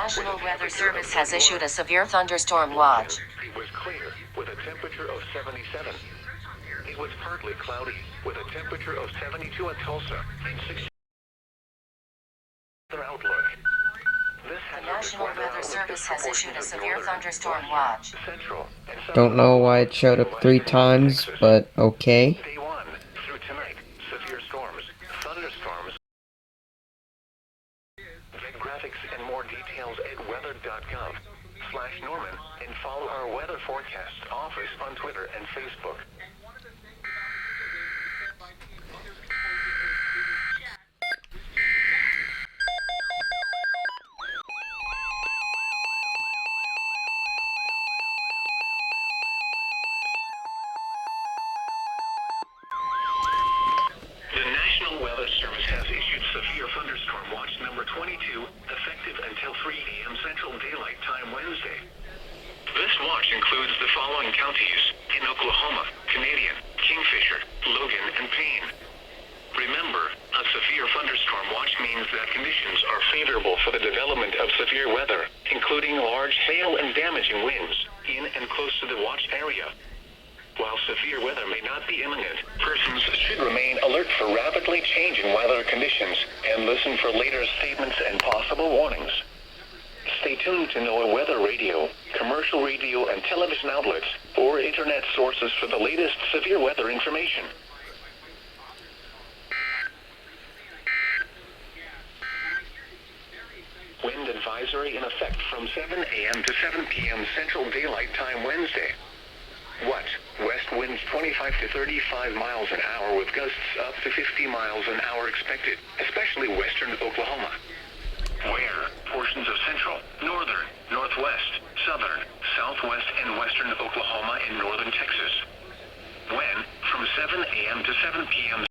National Weather Service has issued a severe thunderstorm watch. It was clear with a temperature of 77. It was partly cloudy with a temperature of 72 at Tulsa and 60. Outlook. The National Weather Service has issued a severe thunderstorm watch. Don't know why it showed up 3 times, but okay. Day 1 through tonight, severe storms, thunderstorms. Get graphics and more details at weather.gov/Norman and follow our weather forecast office on Twitter and Facebook. The National Weather Service has issued severe thunderstorm watch number 22, effective until 3 AM Central Daylight Time Wednesday. This watch includes the following counties in Oklahoma: Canadian, Kingfisher, Logan, and Payne. Remember, a severe thunderstorm watch means that conditions are favorable for the development of severe weather, including large hail and damaging winds in and close to the watch area. While severe weather may not be imminent, persons should remain alert for rapidly changing weather conditions and listen for later statements and possible warnings. Stay tuned to NOAA weather radio, commercial radio and television outlets, or internet sources for the latest severe weather information. Wind advisory in effect from 7 a.m. to 7 p.m. Central Daylight Time Wednesday. What? West winds 25 to 35 miles an hour with gusts up to 50 miles an hour expected, especially western Oklahoma. Where? Portions of central, northern, northwest, southern, southwest, and western Oklahoma and northern Texas. When? From 7 a.m. to 7 p.m.